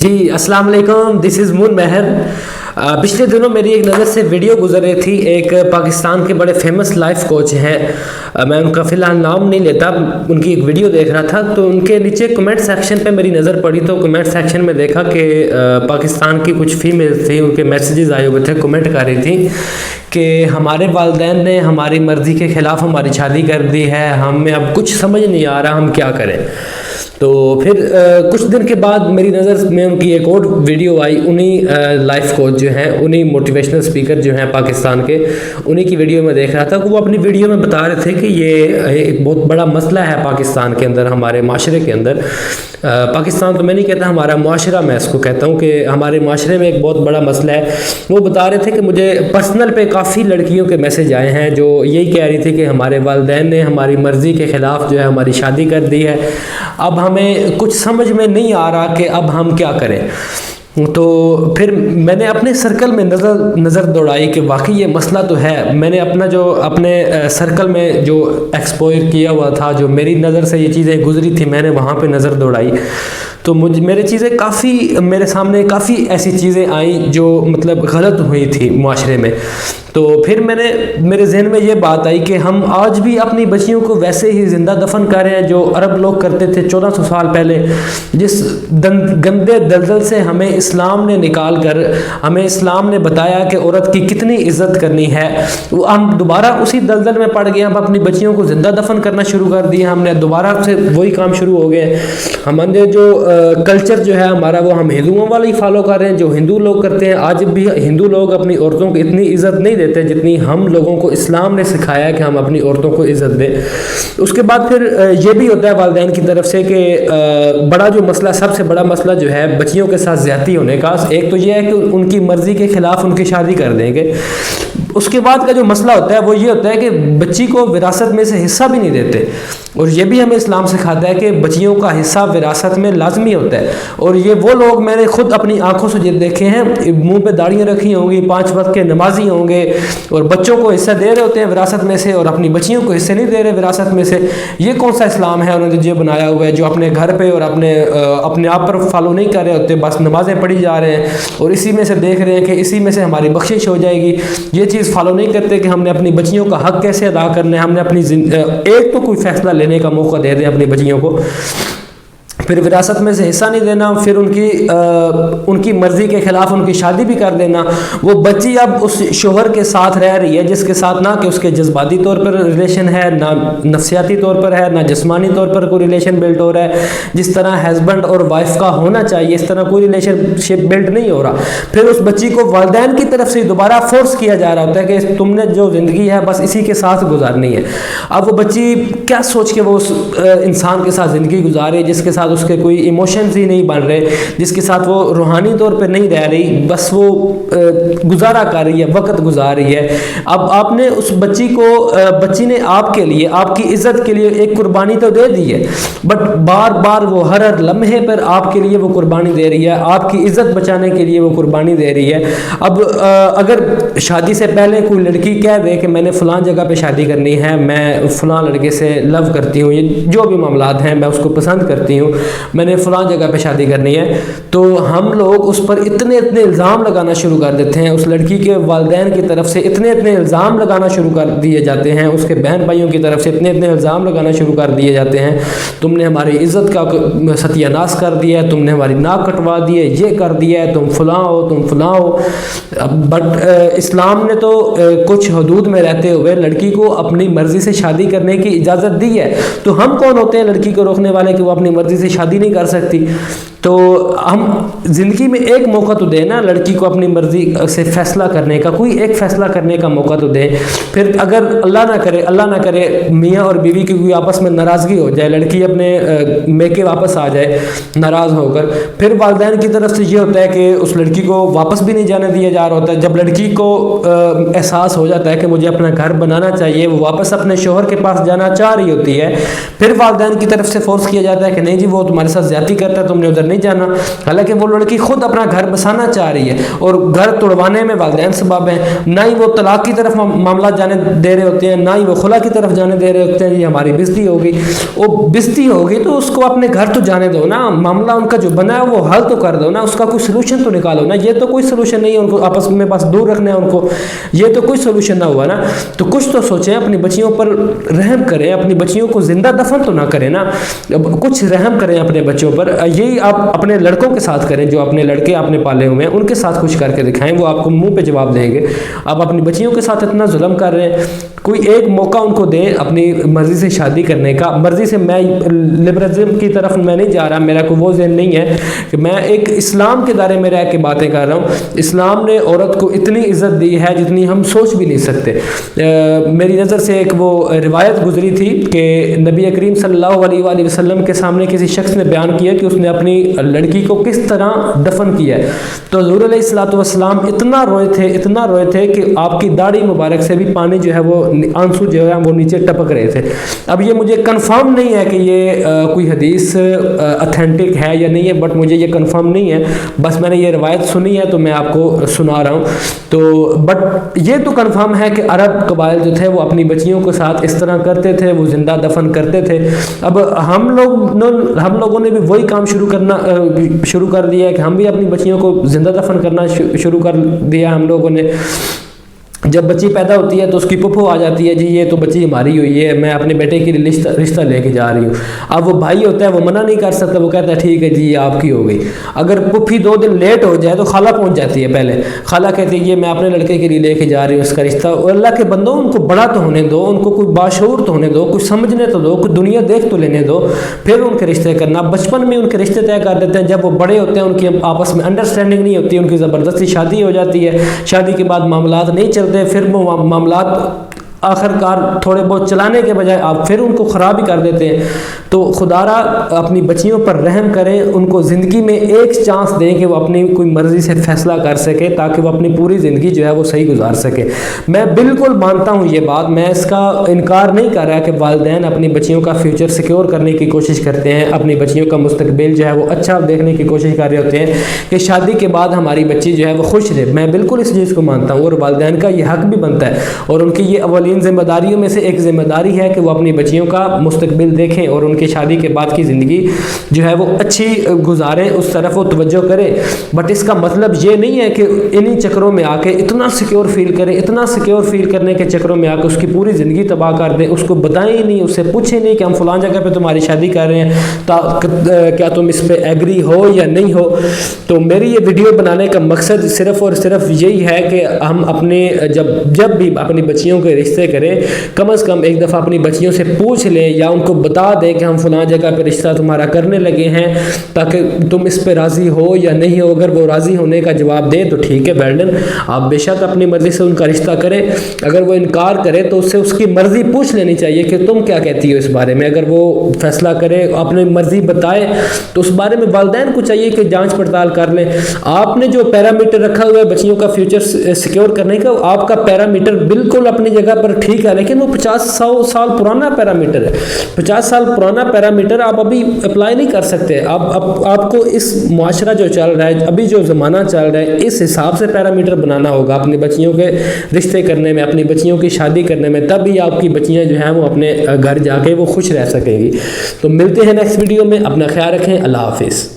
جی السلام علیکم، دس از مون مہر۔ پچھلے دنوں میری ایک نظر سے ویڈیو گزر رہی تھی، ایک پاکستان کے بڑے فیمس لائف کوچ ہیں، میں ان کا فی الحال نام نہیں لیتا، ان کی ایک ویڈیو دیکھ رہا تھا تو ان کے نیچے کمنٹ سیکشن پہ میری نظر پڑی تو کمنٹ سیکشن میں دیکھا کہ پاکستان کی کچھ فیمیل تھیں، ان کے میسیجز آئے ہوئے تھے، کمنٹ کر رہی تھیں کہ ہمارے والدین نے ہماری مرضی کے خلاف ہماری شادی کر دی ہے، ہمیں اب کچھ سمجھ نہیں آ رہا ہم کیا کریں۔ تو پھر کچھ دن کے بعد میری نظر میں ان کی ایک اور ویڈیو آئی، انہی لائف کوچ جو ہیں، انہی موٹیویشنل اسپیکر جو ہیں پاکستان کے، انہی کی ویڈیو میں دیکھ رہا تھا کہ وہ اپنی ویڈیو میں بتا رہے تھے کہ یہ ایک بہت بڑا مسئلہ ہے پاکستان کے اندر، ہمارے معاشرے کے اندر۔ پاکستان تو میں نہیں کہتا، ہمارا معاشرہ میں اس کو کہتا ہوں کہ ہمارے معاشرے میں ایک بہت بڑا مسئلہ ہے۔ وہ بتا رہے تھے کہ مجھے پرسنل پہ کافی لڑکیوں کے میسج آئے ہیں جو یہی کہہ رہی تھی کہ ہمارے والدین نے ہماری مرضی کے خلاف جو ہے ہماری شادی کر دی ہے، اب ہمیں کچھ سمجھ میں نہیں آ رہا کہ اب ہم کیا کریں۔ تو پھر میں نے اپنے سرکل میں نظر دوڑائی کہ واقعی یہ مسئلہ تو ہے۔ میں نے اپنے سرکل میں جو ایکسپوئر کیا ہوا تھا، جو میری نظر سے یہ چیزیں گزری تھی، میں نے وہاں پہ نظر دوڑائی تو میرے سامنے کافی ایسی چیزیں آئیں جو مطلب غلط ہوئی تھی معاشرے میں۔ تو پھر میرے ذہن میں یہ بات آئی کہ ہم آج بھی اپنی بچیوں کو ویسے ہی زندہ دفن کر رہے ہیں جو عرب لوگ کرتے تھے 1400 سال پہلے، جس گندے دلدل سے ہمیں اسلام نے نکال کر، ہمیں اسلام نے بتایا کہ عورت کی کتنی عزت کرنی ہے، ہم دوبارہ اسی دلدل میں پڑ گئے، ہم اپنی بچیوں کو زندہ دفن کرنا شروع کر دیا، ہم نے دوبارہ سے وہی کام شروع ہو گئے۔ ہمارے جو کلچر جو ہے ہمارا، وہ ہم ہندوؤں والا ہی فالو کر رہے ہیں جو ہندو لوگ کرتے ہیں۔ آج بھی ہندو لوگ اپنی عورتوں کو اتنی عزت نہیں دیتے جتنی ہم لوگوں کو اسلام نے سکھایا کہ ہم اپنی عورتوں کو عزت دیں۔ اس کے بعد پھر یہ بھی ہوتا ہے والدین کی طرف سے کہ بڑا جو مسئلہ، سب سے بڑا مسئلہ جو ہے بچیوں کے ساتھ زیادتی ہونے کا، ایک تو یہ ہے کہ ان کی مرضی کے خلاف ان کی شادی کر دیں گے۔ اس کے بعد کا جو مسئلہ ہوتا ہے وہ یہ ہوتا ہے کہ بچی کو وراثت میں سے حصہ بھی نہیں دیتے، اور یہ بھی ہمیں اسلام سکھاتا ہے کہ بچیوں کا حصہ وراثت میں لازمی ہوتا ہے۔ اور یہ وہ لوگ میں نے خود اپنی آنکھوں سے دیکھے ہیں، منہ پہ داڑیاں رکھی ہوں گی، 5 وقت کے نمازی ہوں گے، اور بچوں کو حصہ دے رہے ہوتے ہیں وراثت میں سے، اور اپنی بچیوں کو حصے نہیں دے رہے وراثت میں سے۔ یہ کون سا اسلام ہے انہوں نے جو بنایا ہوا ہے، جو اپنے گھر پہ اور اپنے آپ پر فالو نہیں کر رہے ہوتے، بس نمازیں پڑھی جا رہے ہیں اور اسی میں سے دیکھ رہے ہیں کہ اسی میں سے ہماری بخشش ہو جائے گی۔ یہ چیز فالو نہیں کرتے کہ ہم نے اپنی بچیوں کا حق کیسے ادا کرنا ہے، ہم نے اپنی ایک تو کوئی فیصلہ لینے کا موقع دے دیں اپنی بچیوں کو، پھر وراثت میں سے حصہ نہیں دینا، پھر ان کی مرضی کے خلاف ان کی شادی بھی کر دینا۔ وہ بچی اب اس شوہر کے ساتھ رہ رہی ہے جس کے ساتھ نہ کہ اس کے جذباتی طور پر ریلیشن ہے، نہ نفسیاتی طور پر ہے، نہ جسمانی طور پر کوئی ریلیشن بلڈ ہو رہا ہے۔ جس طرح ہسبینڈ اور وائف کا ہونا چاہیے اس طرح کوئی ریلیشن شپ بلڈ نہیں ہو رہا۔ پھر اس بچی کو والدین کی طرف سے دوبارہ فورس کیا جا رہا ہوتا ہے کہ تم نے جو زندگی ہے بس اسی کے ساتھ گزارنی ہے۔ اب وہ بچی کیا سوچ کے وہ اس انسان کے ساتھ زندگی گزارے جس کے ساتھ اس کے کوئی ایموشنز ہی نہیں بن رہے، جس کے ساتھ وہ روحانی طور پہ نہیں رہ رہی، بس وہ گزارا کر رہی ہے، وقت گزار رہی ہے۔ اب آپ نے اس بچی نے آپ کے لیے، آپ کی عزت کے لیے ایک قربانی تو دے دی ہے، بٹ بار بار وہ ہر لمحے پر آپ کے لیے وہ قربانی دے رہی ہے، آپ کی عزت بچانے کے لیے وہ قربانی دے رہی ہے۔ اب اگر شادی سے پہلے کوئی لڑکی کہہ دے کہ میں نے فلاں جگہ پہ شادی کرنی ہے، میں فلاں لڑکے سے لو کرتی ہوں، یہ جو بھی معاملات ہیں میں اس کو پسند کرتی ہوں، میں نے فلاں جگہ پہ شادی کرنی ہے، تو ہم لوگ اس پر اتنے الزام لگانا شروع کر دیتے ہیں، اس لڑکی کے والدین کی طرف سے اتنے الزام لگانا شروع کر دیے جاتے ہیں، اس کے بہن بھائیوں کی طرف سے اتنے الزام لگانا شروع کر دیے جاتے ہیں، تم نے ہماری عزت کا ستیہ ناش کر دیا ہے، تم نے ہماری ناک کٹوا دی ہے، یہ کر دیا ہے، تم فلاں ہو۔ بٹ اسلام نے تو کچھ حدود میں رہتے ہوئے لڑکی کو اپنی مرضی سے شادی کرنے کی اجازت دی ہے، تو ہم کون ہوتے ہیں لڑکی کو روکنے والے کہ وہ اپنی مرضی سے شادی نہیں کر سکتی؟ تو ہم زندگی میں ایک موقع تو دیں نا لڑکی کو اپنی مرضی سے فیصلہ کرنے کا، کوئی ایک فیصلہ کرنے کا موقع تو دیں۔ پھر اگر اللہ نہ کرے میاں اور بیوی کی کوئی آپس میں ناراضگی ہو جائے، لڑکی اپنے میکے واپس آ جائے ناراض ہو کر، پھر والدین کی طرف سے یہ ہوتا ہے کہ اس لڑکی کو واپس بھی نہیں جانے دیا جا رہا ہوتا ہے۔ جب لڑکی کو احساس ہو جاتا ہے کہ مجھے اپنا گھر بنانا چاہیے، وہ واپس اپنے شوہر کے پاس جانا چاہ رہی ہوتی ہے، پھر والدین کی طرف سے فورس کیا جاتا ہے کہ نہیں جی وہ وہ تمہارے ساتھ زیادتی کرتا ہے تم نے ادھر نہیں جانا. حالانکہ وہ لڑکی خود اپنا گھر بسانا چاہ رہی ہے اور گھر توڑوانے میں والدین سبب ہیں. نہ ہی وہ طلاق کی طرف معاملات جانے دے رہے ہوتے ہیں, نہ ہی وہ خلا کی طرف جانے دے رہے ہوتے ہیں. یہ ہماری بےزتی ہوگی, وہ بےزتی ہوگی تو اس کو اپنے گھر تو جانے دو نا, معاملہ ان کا جو بنا ہے وہ حل تو کر دو نا, اس کا کوئی سلوشن تو نکالو نا. یہ تو کوئی سلوشن نہیں ہے, ان کو آپس میں بس دور رکھنا ہے ان کو, یہ تو کوئی سلوشن نہ ہوا نا. تو کچھ تو سوچیں, اپنی بچیوں پر رحم کریں, اپنی بچیوں کو زندہ دفن تو نہ کریں نا, کچھ رحم کریں اپنے بچوں پر. یہی آپ اپنے لڑکوں کے ساتھ کریں, جو اپنے لڑکے آپ نے پالے ہوئے ہیں ان کے ساتھ کچھ کر کے دکھائیں, وہ آپ کو منہ پہ جواب دیں گے. آپ اپنی بچیوں کے ساتھ اتنا ظلم کر رہے ہیں, کوئی ایک موقع ان کو دیں اپنی مرضی سے شادی کرنے کا. مرضی سے میں لبرلزم کی طرف میں نہیں جا رہا, میرا کوئی وہ ذہن نہیں ہے کہ میں ایک اسلام کے دائرے میں رہ کے باتیں کر رہا ہوں. اسلام نے عورت کو اتنی عزت دی ہے جتنی ہم سوچ بھی نہیں سکتے. میری نظر سے ایک وہ روایت گزری تھی کہ نبی کریم صلی اللہ علیہ وآلہ وسلم کے سامنے کسی شخص نے بیان کیا کہ اس نے اپنی لڑکی کو کس طرح دفن کیا ہے. تو حضور علیہ الصلوۃ والسلام اتنا روئے تھے کہ آپ کی داڑھی مبارک سے بھی پانی جو ہے وہ آنسو جو ہے وہ نیچے ٹپک رہے تھے. اب یہ مجھے کنفرم نہیں ہے کہ یہ کوئی حدیث اتھینٹک ہے یا نہیں ہے, بٹ مجھے یہ کنفرم نہیں ہے, بس میں نے یہ روایت سنی ہے تو میں آپ کو سنا رہا ہوں. تو بٹ یہ تو کنفرم ہے کہ عرب قبائل جو تھے وہ اپنی بچیوں کے ساتھ اس طرح کرتے تھے, وہ زندہ دفن کرتے تھے. اب ہم لوگوں نے بھی وہی کام شروع کر دیا ہے کہ ہم بھی اپنی بچیوں کو زندہ دفن کرنا شروع کر دیا. ہم لوگوں نے جب بچی پیدا ہوتی ہے تو اس کی پھپھو آ جاتی ہے, جی یہ تو بچی ہماری ہوئی ہے, میں اپنے بیٹے کے لیے رشتہ لے کے جا رہی ہوں. اب وہ بھائی ہوتا ہے وہ منع نہیں کر سکتا, وہ کہتا ہے ٹھیک ہے جی یہ آپ کی ہو گئی. اگر پھپھی 2 دن لیٹ ہو جائے تو خالہ پہنچ جاتی ہے پہلے. خالہ کہتی ہے یہ میں اپنے لڑکے کے لیے لے کے جا رہی ہوں اس کا رشتہ. اور اللہ کے بندوں ان کو بڑا تو ہونے دو, ان کو کوئی باشعور تو ہونے دو, کچھ سمجھنے تو دو, کچھ دنیا دیکھ تو لینے دو, پھر ان کے رشتے کرنا. بچپن میں ان کے رشتے طے کر دیتے ہیں, جب وہ بڑے ہوتے ہیں ان کی آپس میں انڈرسٹینڈنگ نہیں ہوتی, ان کی زبردستی شادی ہو جاتی ہے. شادی کے بعد معاملات نہیں چلتے, پھر وہ معاملات آخر کار تھوڑے بہت چلانے کے بجائے آپ پھر ان کو خراب ہی کر دیتے ہیں. تو خدا را اپنی بچیوں پر رحم کریں, ان کو زندگی میں ایک چانس دیں کہ وہ اپنی کوئی مرضی سے فیصلہ کر سکے, تاکہ وہ اپنی پوری زندگی جو ہے وہ صحیح گزار سکے. میں بالکل مانتا ہوں یہ بات, میں اس کا انکار نہیں کر رہا کہ والدین اپنی بچیوں کا فیوچر سیکیور کرنے کی کوشش کرتے ہیں, اپنی بچیوں کا مستقبل جو ہے وہ اچھا دیکھنے کی کوشش کر رہے ہوتے ہیں کہ شادی کے بعد ہماری بچی جو ہے وہ خوش رہے. میں بالکل اس چیز کو مانتا ہوں, اور والدین کا یہ حق بھی بنتا ہے, اور ان کی یہ اولین ذمہ داریوں میں سے ایک ذمہ داری ہے کہ وہ اپنی بچیوں کا مستقبل دیکھیں اور ان کی شادی کے بعد کی زندگی جو ہے وہ اچھی گزاریں, اس طرف وہ توجہ کریں. بٹ اس کا مطلب یہ نہیں ہے کہ انہی چکروں میں آ کے اتنا سیکیور فیل کریں, اتنا سیکیور فیل کرنے کے چکروں میں آ کے اس کی پوری زندگی تباہ کر دیں. اس کو بتائیں ہی نہیں, اس سے پوچھیں نہیں کہ ہم فلاں جگہ پہ تمہاری شادی کر رہے ہیں, کیا تم اس پہ ایگری ہو یا نہیں ہو. تو میری یہ ویڈیو بنانے کا مقصد صرف اور صرف یہی ہے کہ ہم اپنے جب بھی اپنی بچیوں کے رشتے کریں, کم از کم ایک دفعہ اپنی بچیوں سے پوچھ لیں یا ان کو بتا دیں کہ ہم فلاں جگہ پہ رشتہ تمہارا کرنے لگے ہیں, تاکہ تم اس پہ راضی ہو یا نہیں ہو. اگر وہ راضی ہونے کا جواب دے تو ٹھیک ہے, ویل ڈن, آپ بے شک اپنی مرضی سے ان کا رشتہ کریں. اگر وہ انکار کرے تو اس سے اس کی مرضی پوچھ لینی چاہیے کہ تم کیا کہتی ہو اس بارے میں. اگر وہ فیصلہ کرے, اپنی مرضی بتائے, تو اس بارے میں والدین کو چاہیے کہ جانچ پڑتال کر لیں. آپ نے جو پیرامیٹر رکھا ہوا ہے بچیوں کا فیوچر سیکیور کرنے کا, آپ کا پیرامیٹر بالکل اپنی جگہ پر ٹھیک ہے, لیکن وہ 50 سال پرانا پیرامیٹر ہے. 50 سال پرانا پیرامیٹر آپ ابھی اپلائی نہیں کر سکتے. آپ کو اس معاشرہ جو چل رہا ہے, ابھی جو زمانہ چل رہا ہے, اس حساب سے پیرامیٹر بنانا ہوگا اپنی بچیوں کے رشتے کرنے میں, اپنی بچیوں کی شادی کرنے میں. تب ہی آپ کی بچیاں جو ہیں وہ اپنے گھر جا کے وہ خوش رہ سکیں گی. تو ملتے ہیں نیکسٹ ویڈیو میں, اپنا خیال رکھیں, اللہ حافظ.